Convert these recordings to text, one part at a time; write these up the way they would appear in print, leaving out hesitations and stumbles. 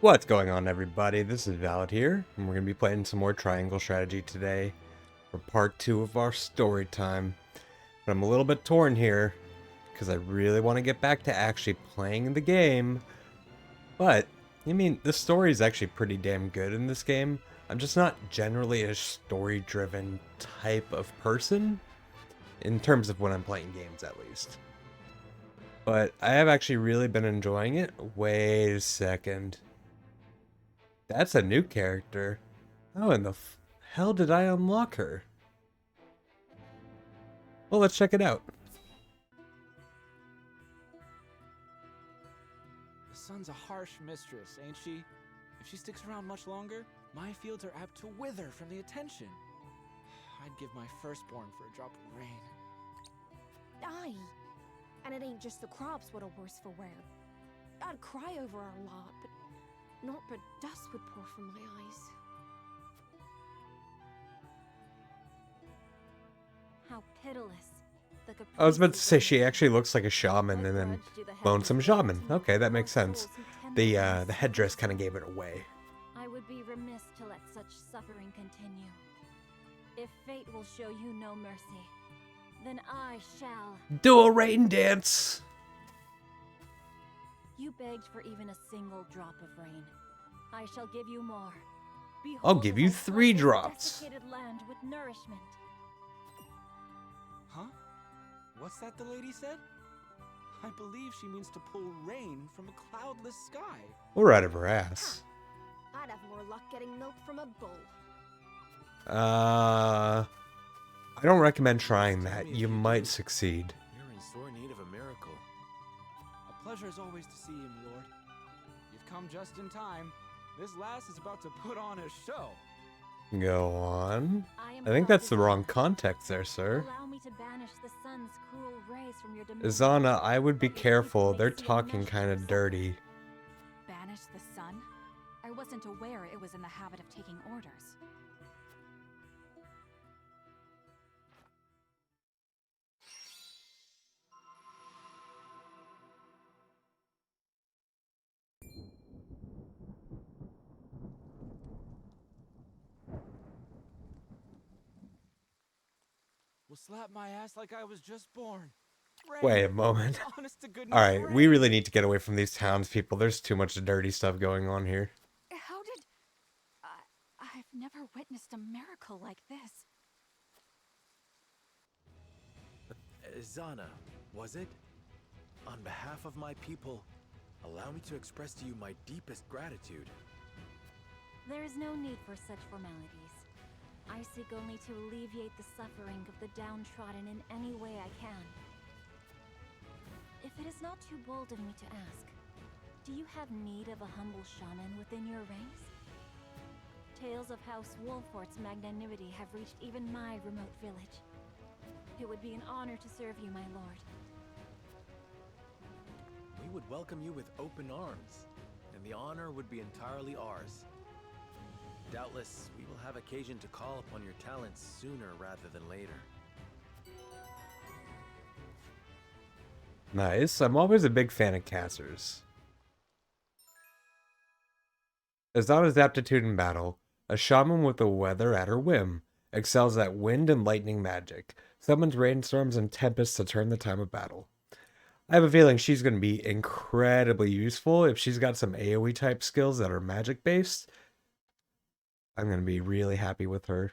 What's going on, everybody? This is Valid here, and we're going to be playing some more Triangle Strategy today for part 2 of our story time. But I'm a little bit torn here, because I really want to get back to actually playing the game. But, the story is actually pretty damn good in this game. I'm just not generally a story-driven type of person, in terms of when I'm playing games, at least. But I have actually really been enjoying it. Wait a second. That's a new character. How in the hell did I unlock her? Well, let's check it out. The sun's a harsh mistress, ain't she? If she sticks around much longer, my fields are apt to wither from the attention. I'd give my firstborn for a drop of rain. Aye, and it ain't just the crops what are worse for wear. I'd cry over our lot, but naught but dust would pour from my eyes. How pitiless. I was about to say she actually looks like a shaman and then bone some shaman. Okay, that makes sense. The headdress kind of gave it away. I would be remiss to let such suffering continue. If fate will show you no mercy, then I shall. Do a rain dance! You begged for even a single drop of rain. I shall give you more. Behold, I'll give you 3 drops. Desiccated land with nourishment. Huh? What's that the lady said? I believe she means to pull rain from a cloudless sky. We're out of her ass. I'd have more luck getting milk from a bull. I don't recommend trying that. You might succeed. You're in sore need of a miracle. A pleasure as always to see you, Lord. You've come just in time. This lass is about to put on a show. Go on. I think that's the wrong context there, sir. Allow me to banish the sun's cruel rays from your dominion. Izana, I would be careful. They're talking kind of dirty. Banish the sun? I wasn't aware it was in the habit of taking orders. Will slap my ass like I was just born. Rain. Wait a moment. Honest to goodness. Alright, we rain. really need to get away from these townspeople. There's too much dirty stuff going on here. How did... I've never witnessed a miracle like this. Zana, was it? On behalf of my people, allow me to express to you my deepest gratitude. There is no need for such formalities. I seek only to alleviate the suffering of the downtrodden in any way I can. If it is not too bold of me to ask, do you have need of a humble shaman within your ranks? Tales of House Wolfort's magnanimity have reached even my remote village. It would be an honor to serve you, my lord. We would welcome you with open arms, and the honor would be entirely ours. Doubtless, we will have occasion to call upon your talents sooner rather than later. Nice. I'm always a big fan of casters. Izana's aptitude in battle. A shaman with the weather at her whim. Excels at wind and lightning magic. Summons rainstorms and tempests to turn the time of battle. I have a feeling she's going to be incredibly useful if she's got some AoE type skills that are magic based. I'm going to be really happy with her.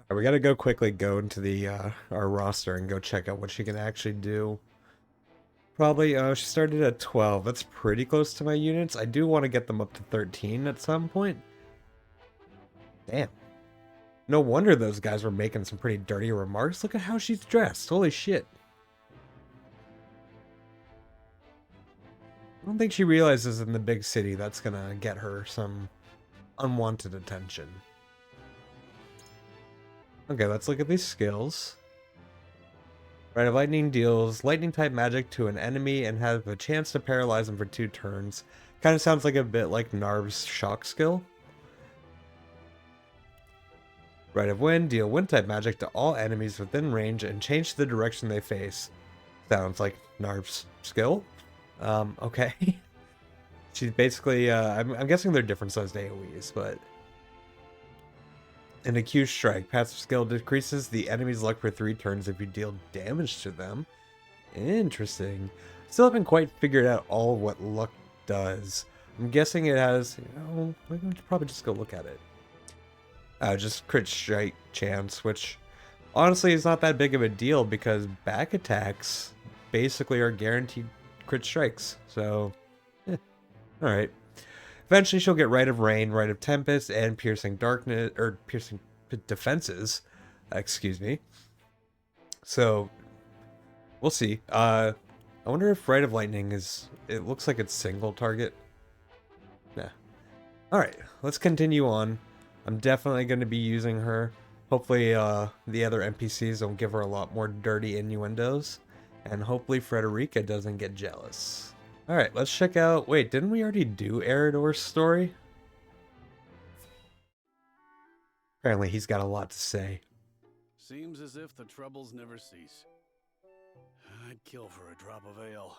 Alright, we got to go into the our roster and go check out what she can actually do. Probably, she started at 12. That's pretty close to my units. I do want to get them up to 13 at some point. Damn. No wonder those guys were making some pretty dirty remarks. Look at how she's dressed. Holy shit. I don't think she realizes in the big city that's gonna get her some unwanted attention. Okay, let's look at these skills. Rite of Lightning deals lightning type magic to an enemy and has a chance to paralyze them for 2 turns. Kind of sounds like a bit like Narve's shock skill. Rite of Wind, deal wind type magic to all enemies within range and change the direction they face. Sounds like Narve's skill. Okay. She's basically, I'm guessing they're different sized AoEs, but an acute strike. Passive skill decreases the enemy's luck for 3 turns if you deal damage to them. Interesting. Still haven't quite figured out all what luck does. I'm guessing it has, we can probably just go look at it. Just crit strike chance, which honestly is not that big of a deal because back attacks basically are guaranteed crit strikes. So, alright. Eventually she'll get Rite of Rain, Rite of Tempest, and Piercing Darkness, or Piercing Defenses. Excuse me. So, we'll see. I wonder if Rite of Lightning is... It looks like it's single target. Nah. Alright, let's continue on. I'm definitely going to be using her. Hopefully, the other NPCs don't give her a lot more dirty innuendos. And hopefully Frederica doesn't get jealous. Alright, let's check out... Wait, didn't we already do Eridor's story? Apparently he's got a lot to say. Seems as if the troubles never cease. I'd kill for a drop of ale.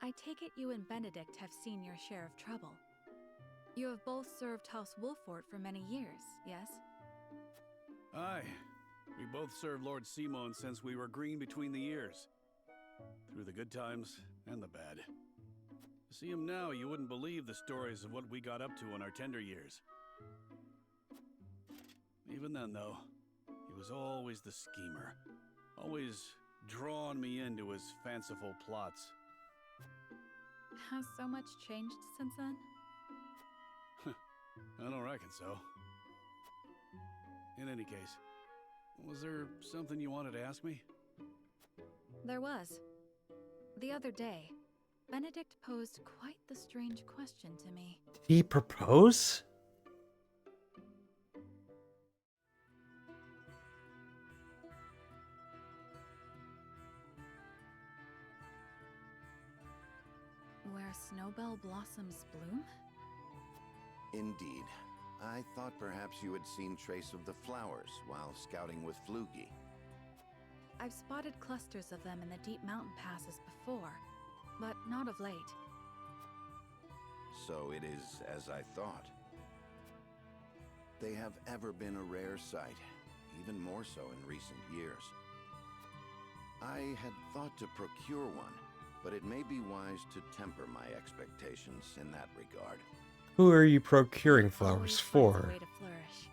I take it you and Benedict have seen your share of trouble. You have both served House Wolfort for many years, yes? Aye. We both served Lord Simon since we were green between the ears. Through the good times and the bad. To see him now, you wouldn't believe the stories of what we got up to in our tender years. Even then, though, he was always the schemer. Always drawing me into his fanciful plots. Has so much changed since then? I don't reckon so. In any case, was there something you wanted to ask me? There was. The other day, Benedict posed quite the strange question to me. Did he propose? Where snowbell blossoms bloom? Indeed. I thought perhaps you had seen trace of the flowers while scouting with Flugy. I've spotted clusters of them in the deep mountain passes before, but not of late. So it is as I thought. They have ever been a rare sight, even more so in recent years. I had thought to procure one, but it may be wise to temper my expectations in that regard. Who are you procuring flowers Always finds a for? way to flourish.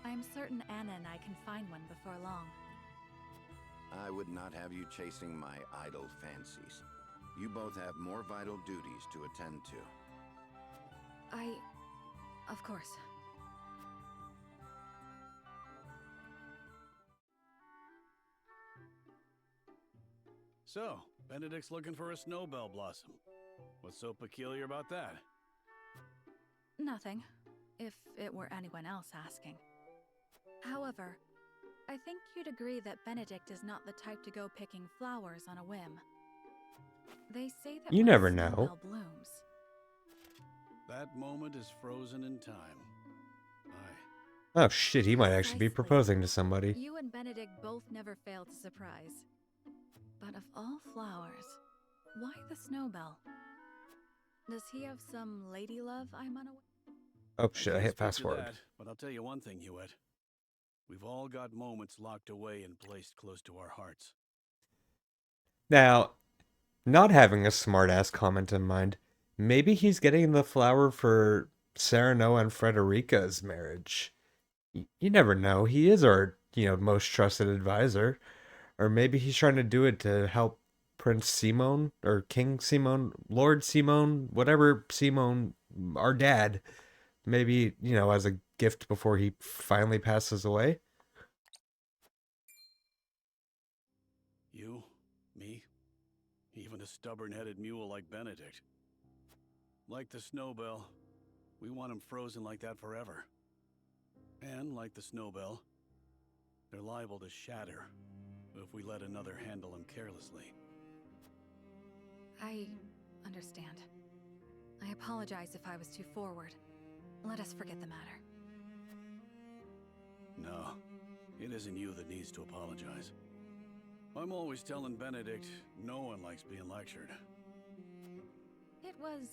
I am certain Anna and I can find one before long. I would not have you chasing my idle fancies. You both have more vital duties to attend to. Of course. So, Benedict's looking for a snowbell blossom. What's so peculiar about that? Nothing, if it were anyone else asking. However, I think you'd agree that Benedict is not the type to go picking flowers on a whim. They say that You when never a know. snowbell blooms. That moment is frozen in time. Aye. Oh shit, he might actually be Precisely. proposing to somebody. You and Benedict both never fail to surprise. But of all flowers, why the snowbell? Does he have some lady love I'm unaware? Oh shit, I Can't hit speak fast to forward. that, but I'll tell you one thing, Hewitt. We've all got moments locked away and placed close to our hearts. Now, not having a smartass comment in mind, maybe he's getting the flower for Sereno and Frederica's marriage. You never know. He is our, most trusted advisor. Or maybe he's trying to do it to help Prince Simon, or King Simon, Lord Simon, whatever Simon, our dad. Maybe, as a gift before he finally passes away. You, me, even a stubborn-headed mule like Benedict. Like the snowbell, we want him frozen like that forever. And like the snowbell, they're liable to shatter if we let another handle them carelessly. I understand. I apologize if I was too forward. Let us forget the matter. No, It isn't you that needs to apologize. I'm always telling Benedict no one likes being lectured. It was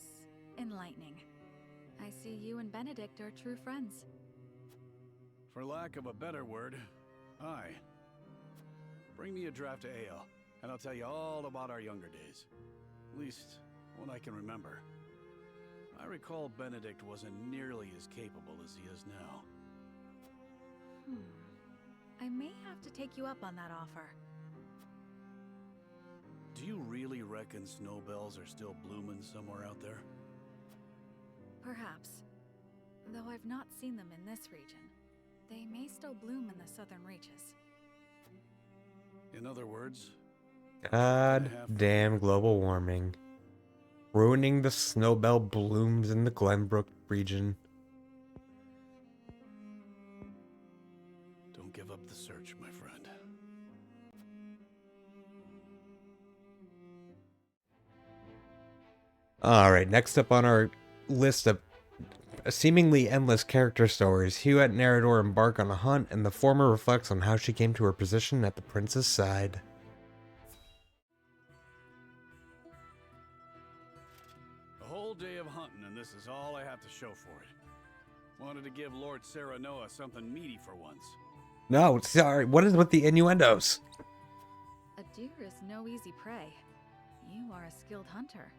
enlightening. I see you and Benedict are true friends. For lack of a better word, aye. Bring me a draft of ale, and I'll tell you all about our younger days. At least, what I can remember. I recall Benedict wasn't nearly as capable as he is now. I may have to take you up on that offer. Do you really reckon snowbells are still blooming somewhere out there? Perhaps. Though I've not seen them in this region. They may still bloom in the southern reaches. In other words, God damn global warming. Ruining the snowbell blooms in the Glenbrook region. don't give up the search, my friend. Alright, next up on our list of seemingly endless character stories, Hugh and Nerador embark on a hunt, and the former reflects on how she came to her position at the prince's side. A whole day of hunting, and this is all I have to show for it. Wanted to give Lord Serenoa something meaty for once. No, sorry, what is with the innuendos? A deer is no easy prey. You are a skilled hunter.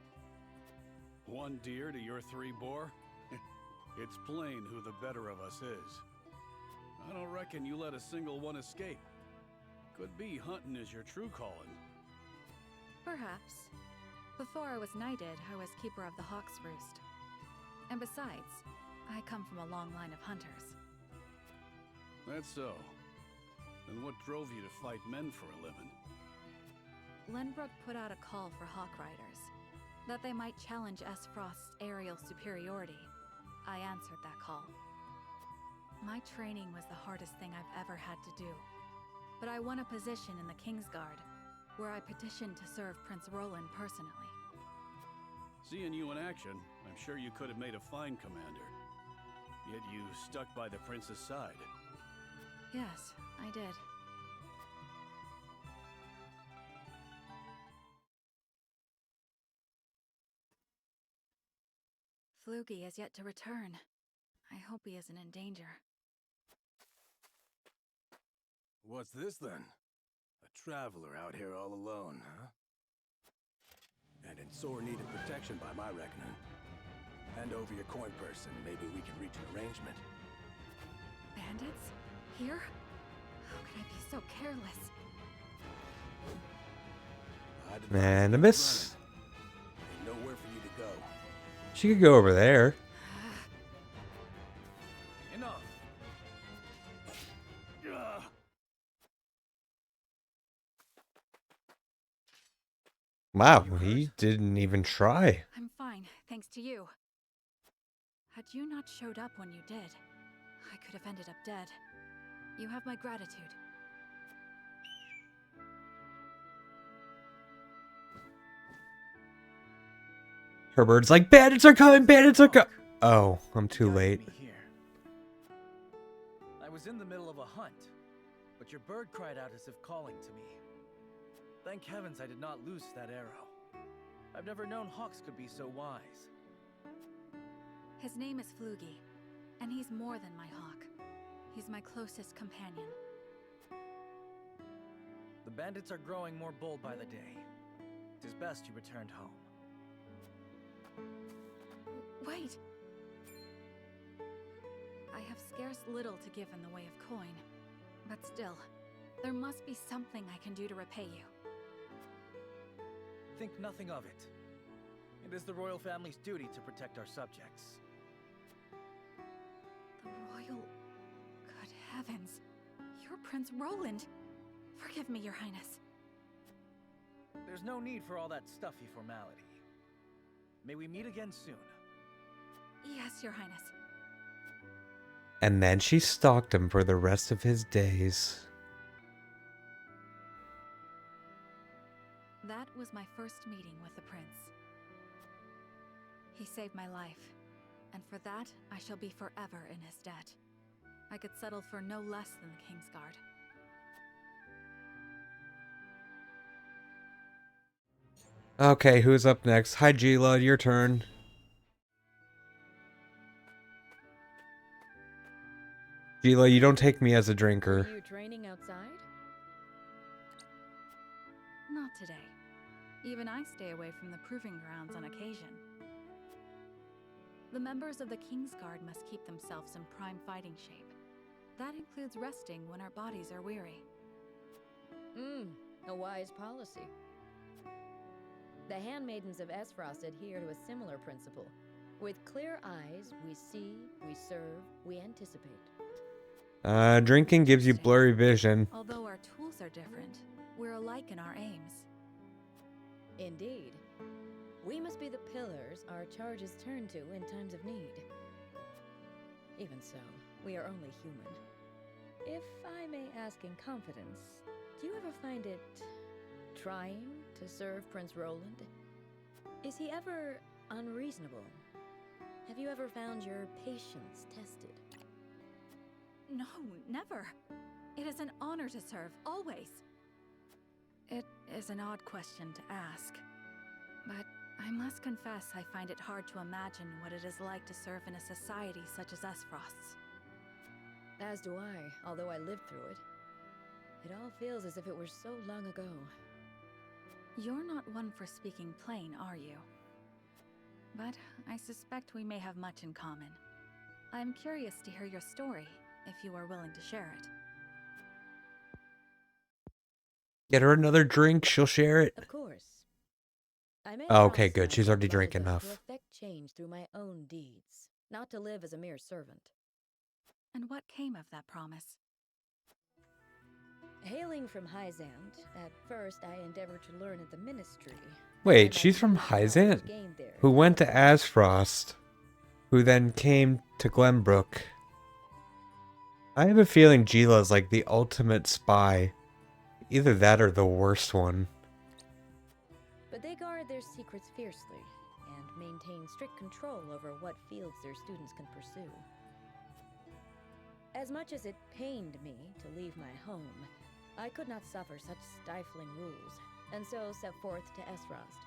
One deer to your 3 boar? It's plain who the better of us is. I don't reckon you let a single one escape. Could be hunting is your true calling. Perhaps. Before I was knighted, I was keeper of the Hawk's Roost. And besides, I come from a long line of hunters. That's so. And what drove you to fight men for a living? Lenbrook put out a call for Hawk Riders, that they might challenge S. Frost's aerial superiority. I answered that call. My training was the hardest thing I've ever had to do, but I won a position in the Kingsguard, where I petitioned to serve Prince Roland personally. Seeing you in action, I'm sure you could have made a fine commander. Yet you stuck by the prince's side. Yes, I did. Flugy has yet to return. I hope he isn't in danger. What's this then? A traveler out here all alone, huh? And in sore need of protection by my reckoning. Hand over your coin purse and maybe we can reach an arrangement. Bandits? Here? How can I be so careless? And a miss. Ain't nowhere for you to go. She could go over there. Enough. Wow, he didn't even try. I'm fine, thanks to you. Had you not showed up when you did, I could have ended up dead. You have my gratitude. Herbert's like, bandits are coming, bandits are coming. Oh, I'm too Guided late. me here. I was in the middle of a hunt, but your bird cried out as if calling to me. Thank heavens I did not lose that arrow. I've never known hawks could be so wise. His name is Flugy, and he's more than my hawk. He's my closest companion. The bandits are growing more bold by the day. It is best you returned home. Wait! I have scarce little to give in the way of coin, but still, there must be something I can do to repay you. Think nothing of it. It is the royal family's duty to protect our subjects. The royal... Good heavens! You're Prince Roland! Forgive me, Your Highness. There's no need for all that stuffy formality. May we meet again soon. Yes, Your Highness. And then she stalked him for the rest of his days. That was my first meeting with the prince. He saved my life, and for that, I shall be forever in his debt. I could settle for no less than the Kingsguard, Okay, who's up next? Hi, Gila, your turn. Gila, you don't take me as a Were drinker. you training outside? Not today. Even I stay away from the proving grounds on occasion. The members of the King's Guard must keep themselves in prime fighting shape. That includes resting when our bodies are weary. A wise policy. The handmaidens of Esfrost adhere to a similar principle. With clear eyes, we see, we serve, we anticipate. Drinking gives you blurry vision. Although our tools are different, we're alike in our aims. Indeed. We must be the pillars our charges turn to in times of need. Even so, we are only human. If I may ask in confidence, do you ever find it trying to serve Prince Roland? Is he ever unreasonable? Have you ever found your patience tested? No, never. It is an honor to serve, always. It is an odd question to ask, but I must confess I find it hard to imagine what it is like to serve in a society such as Esfrost's. As do I, although I lived through it. It all feels as if it were so long ago. You're not one for speaking plain, are you? But I suspect we may have much in common. I'm curious to hear your story, if you are willing to share it. Get her another drink, she'll share it. Of course. I made Oh, a okay, promise good. to She's already myself drank long ago enough. to effect change through my own deeds, not to live as a mere servant. And what came of that promise? Hailing from Hyzant, at first I endeavored to learn at the ministry. Wait, and my she's from few knowledge Hyzant? gained there. Who went to Asfrost, who then came to Glenbrook. I have a feeling Gila's like the ultimate spy. Either that or the worst one. But they guard their secrets fiercely and maintain strict control over what fields their students can pursue. As much as it pained me to leave my home, I could not suffer such stifling rules, and so set forth to Esfrost.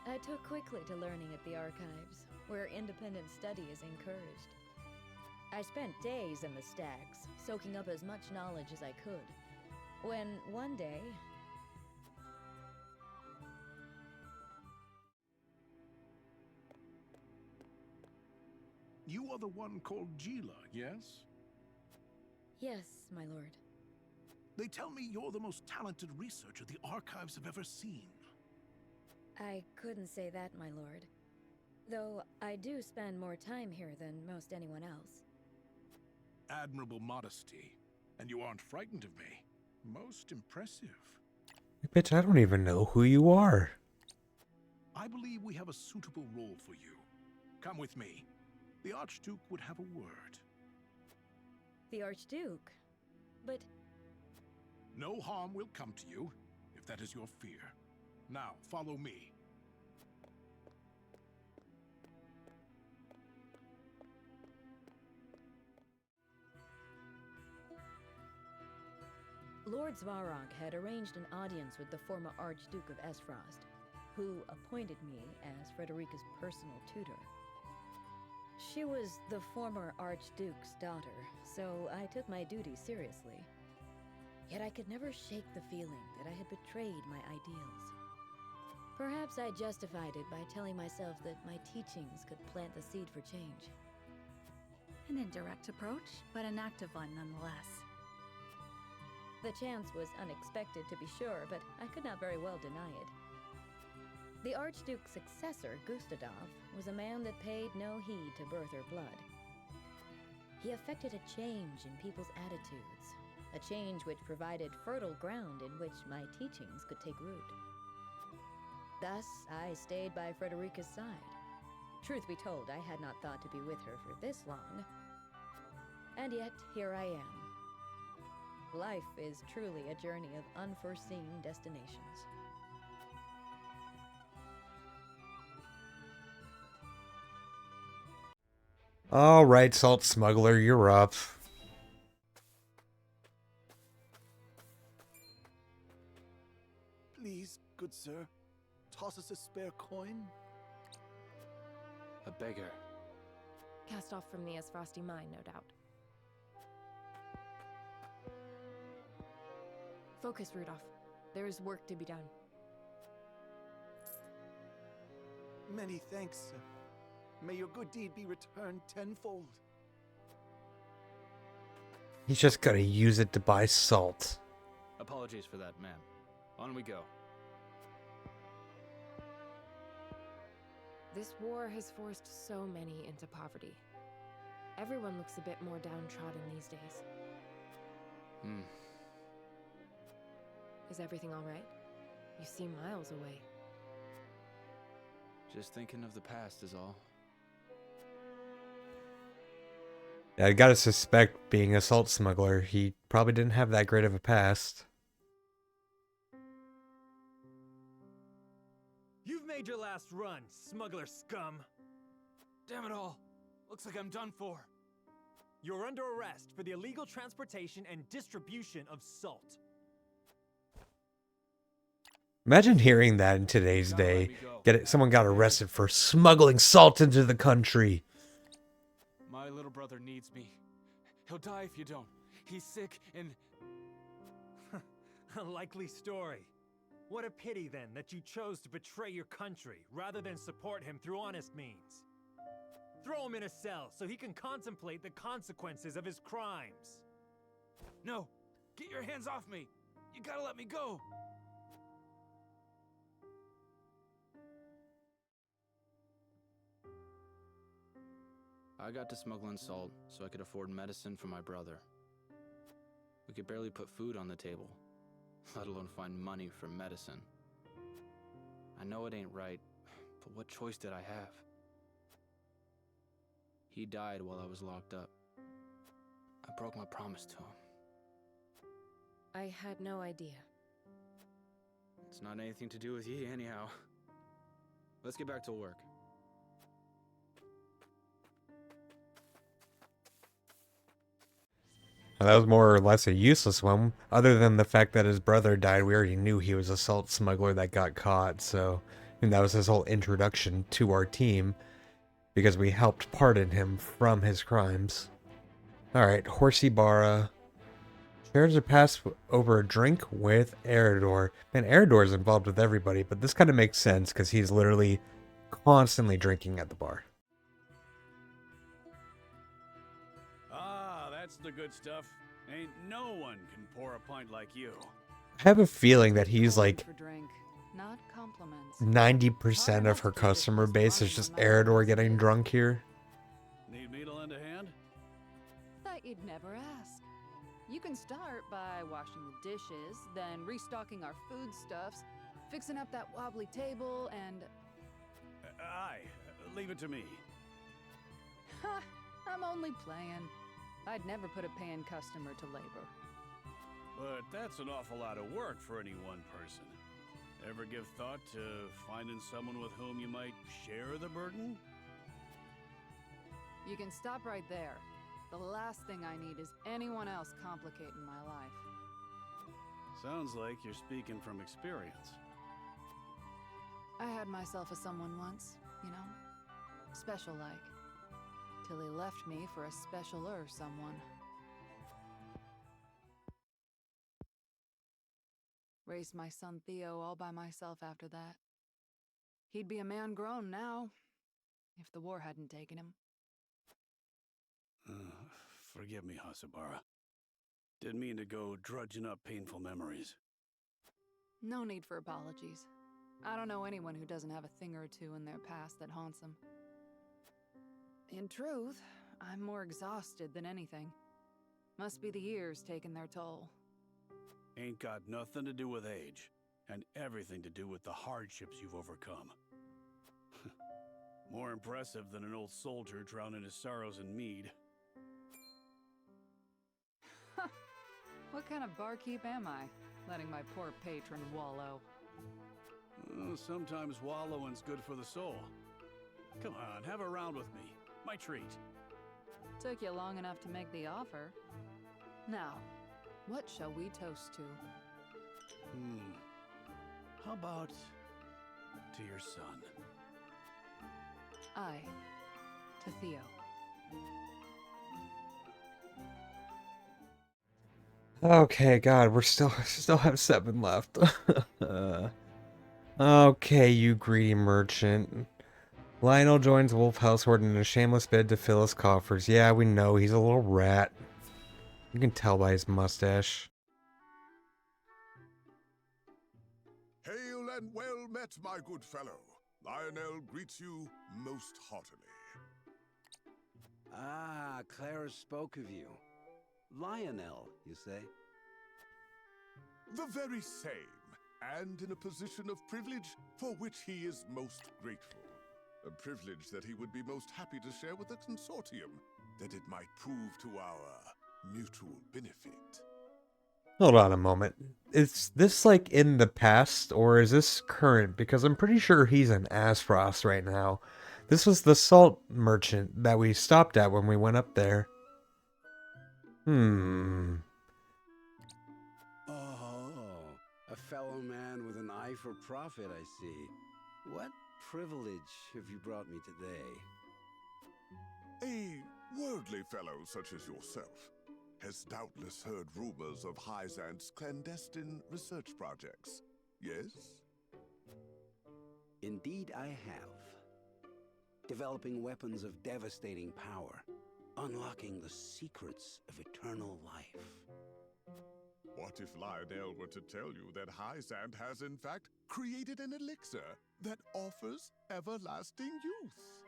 I took quickly to learning at the archives, where independent study is encouraged. I spent days in the stacks, soaking up as much knowledge as I could, when one day... You are the one called Gila, yes? Yes, my lord. They tell me you're the most talented researcher the archives have ever seen. I couldn't say that, my lord. Though I do spend more time here than most anyone else. Admirable modesty. And you aren't frightened of me. Most impressive. Bitch, I don't even know who you are. I believe we have a suitable role for you. Come with me. The Archduke would have a word. The Archduke? But... No harm will come to you, if that is your fear. Now, follow me. Lord Svarog had arranged an audience with the former Archduke of Esfrost, who appointed me as Frederica's personal tutor. She was the former Archduke's daughter, so I took my duty seriously. Yet I could never shake the feeling that I had betrayed my ideals. Perhaps I justified it by telling myself that my teachings could plant the seed for change. An indirect approach, but an active one nonetheless. The chance was unexpected, to be sure, but I could not very well deny it. The Archduke's successor, Gustadov, was a man that paid no heed to birth or blood. He effected a change in people's attitudes, a change which provided fertile ground in which my teachings could take root. Thus, I stayed by Frederica's side. Truth be told, I had not thought to be with her for this long. And yet, here I am. Life is truly a journey of unforeseen destinations. Alright, Salt Smuggler, you're up. Please, good sir, toss us a spare coin? A beggar. Cast off from Nia's frosty mind, no doubt. Focus, Rudolph. There is work to be done. Many thanks, sir. May your good deed be returned tenfold. He's just gotta use it to buy salt. Apologies for that, ma'am. On we go. This war has forced so many into poverty. Everyone looks a bit more downtrodden these days. Is everything all right? You seem miles away. Just thinking of the past is all. Yeah, I gotta suspect, being a salt smuggler, he probably didn't have that great of a past. You've made your last run, smuggler scum. Damn it all! Looks like I'm done for. You're under arrest for the illegal transportation and distribution of salt. Imagine hearing that in today's day. Someone got arrested for smuggling salt into the country. My little brother needs me. He'll die if you don't. He's sick and... A likely story. What a pity, then, that you chose to betray your country rather than support him through honest means. Throw him in a cell so he can contemplate the consequences of his crimes. No! Get your hands off me! You gotta let me go! I got to smuggling salt so I could afford medicine for my brother. We could barely put food on the table, let alone find money for medicine. I know it ain't right, but what choice did I have? He died while I was locked up. I broke my promise to him. I had no idea. It's not anything to do with ye, anyhow. Let's get back to work. That was more or less a useless one. Other than the fact that his brother died, we already knew he was a salt smuggler that got caught, so... And that was his whole introduction to our team, because we helped pardon him from his crimes. Alright, Horsey Bara. Shares a pass over a drink with Eridor. Man, Eridor's involved with everybody, but this kind of makes sense, because he's literally constantly drinking at the bar. That's the good stuff. Ain't no one can pour a pint like you. I have a feeling that he's like for drink, not compliments. 90% of her customer base is just Eridor getting drunk here. Need me to lend a hand? Thought you'd never ask. You can start by washing the dishes, then restocking our foodstuffs, fixing up that wobbly table, and... Aye, leave it to me. Ha! I'm only playing. I'd never put a paying customer to labor. But that's an awful lot of work for any one person. Ever give thought to finding someone with whom you might share the burden? You can stop right there. The last thing I need is anyone else complicating my life. Sounds like you're speaking from experience. I had myself a someone once, you know? Special-like. Till he left me for a specialer someone. Raised my son Theo all by myself after that. He'd be a man grown now, if the war hadn't taken him. Forgive me, Hasabara. Didn't mean to go drudging up painful memories. No need for apologies. I don't know anyone who doesn't have a thing or two in their past that haunts them. In truth, I'm more exhausted than anything. Must be the years taking their toll. Ain't got nothing to do with age, and everything to do with the hardships you've overcome. More impressive than an old soldier drowning his sorrows in mead. What kind of barkeep am I, letting my poor patron wallow? Sometimes wallowing's good for the soul. Come on, have a round with me. My treat. Took you long enough to make the offer. Now, what shall we toast to? How about to your son? I, to Theo. Okay, God, we're still have 7 left. Okay, you greedy merchant. Lionel joins Wolf Household in a shameless bid to fill his coffers. Yeah, we know, he's a little rat. You can tell by his mustache. Hail and well met, my good fellow. Lionel greets you most heartily. Ah, Clara spoke of you. Lionel, you say? The very same, and in a position of privilege for which he is most grateful. A privilege that he would be most happy to share with the consortium, that it might prove to our mutual benefit. Hold on a moment. Is this like in the past or is this current? Because I'm pretty sure he's in Asfrost right now. This was the salt merchant that we stopped at when we went up there. Oh, a fellow man with an eye for profit, I see. What privilege have you brought me today? A worldly fellow such as yourself has doubtless heard rumors of Hyzant's clandestine research projects, yes? Indeed I have. Developing weapons of devastating power, unlocking the secrets of eternal life. What if Lionel were to tell you that Hyzant has in fact created an elixir that offers everlasting youth?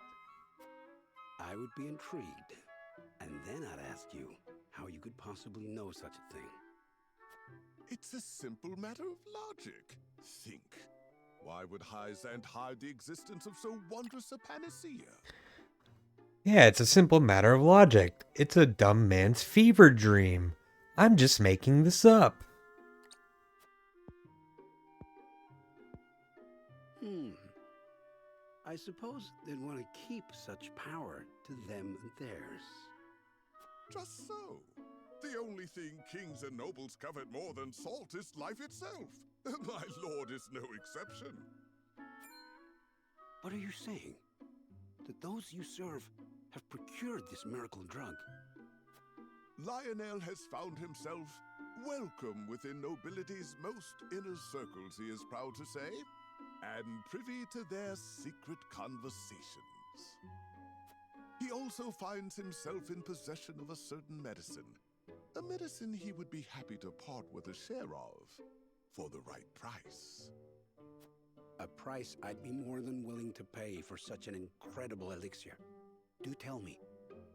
I would be intrigued, and then I'd ask you how you could possibly know such a thing. It's a simple matter of logic. Think. Why would Hyzant hide the existence of so wondrous a panacea? Yeah, it's a simple matter of logic. It's a dumb man's fever dream. I'm just making this up. I suppose they'd want to keep such power to them and theirs. Just so. The only thing kings and nobles covet more than salt is life itself. My lord is no exception. What are you saying? That those you serve have procured this miracle drug? Lionel has found himself welcome within nobility's most inner circles, he is proud to say, and privy to their secret conversations. He also finds himself in possession of a certain medicine, a medicine he would be happy to part with a share of, for the right price. A price I'd be more than willing to pay for such an incredible elixir. Do tell me,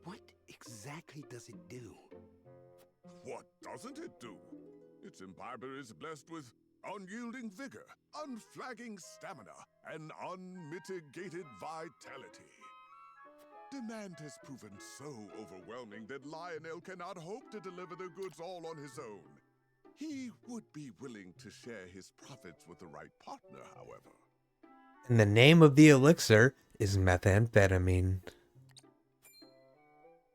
what exactly does it do? What doesn't it do? Its imbiber is blessed with unyielding vigor, unflagging stamina, and unmitigated vitality. Demand has proven so overwhelming that Lionel cannot hope to deliver the goods all on his own. He would be willing to share his profits with the right partner, however. And the name of the elixir is methamphetamine.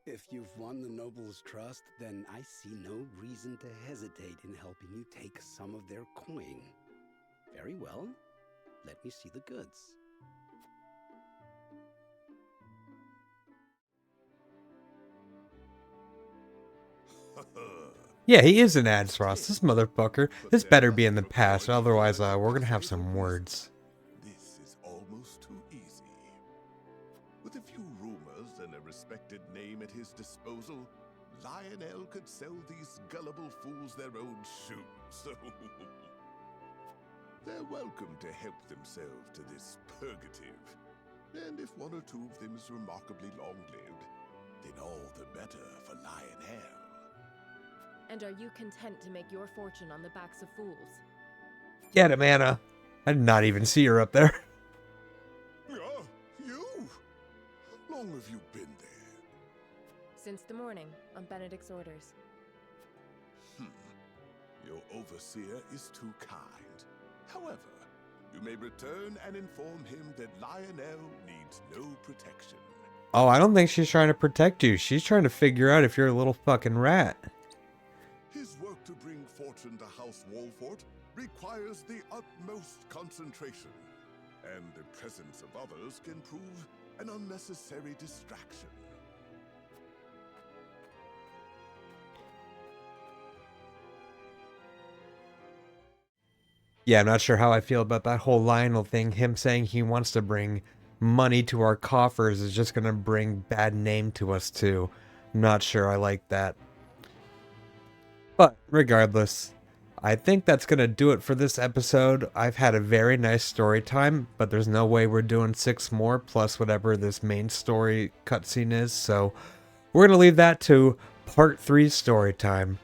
If you've won the noble's trust, then I see no reason to hesitate in helping you take some of their coin. Very well. Let me see the goods. Yeah, he is an Adfrost, this motherfucker. This better be in the past, otherwise we're gonna have some words. This is almost too easy. With a few rumors and a respected name at his disposal, Lionel could sell these gullible fools their own shoes. They're welcome to help themselves to this purgative. And if one or two of them is remarkably long-lived, then all the better for Lionel. And are you content to make your fortune on the backs of fools? Get him, Anna. I did not even see her up there. Oh, you? How long have you been there? Since the morning, on Benedict's orders. Your overseer is too kind. However, you may return and inform him that Lionel needs no protection. Oh, I don't think she's trying to protect you. She's trying to figure out if you're a little fucking rat. His work to bring fortune to House Wolfort requires the utmost concentration. and the presence of others can prove an unnecessary distraction. Yeah, I'm not sure how I feel about that whole Lionel thing. Him saying he wants to bring money to our coffers is just going to bring bad name to us too. I'm not sure I like that. But regardless, I think that's going to do it for this episode. I've had a very nice story time, but there's no way we're doing 6 more plus whatever this main story cutscene is. So we're going to leave that to part 3 story time.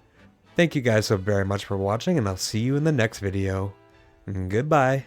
Thank you guys so very much for watching, and I'll see you in the next video. Goodbye.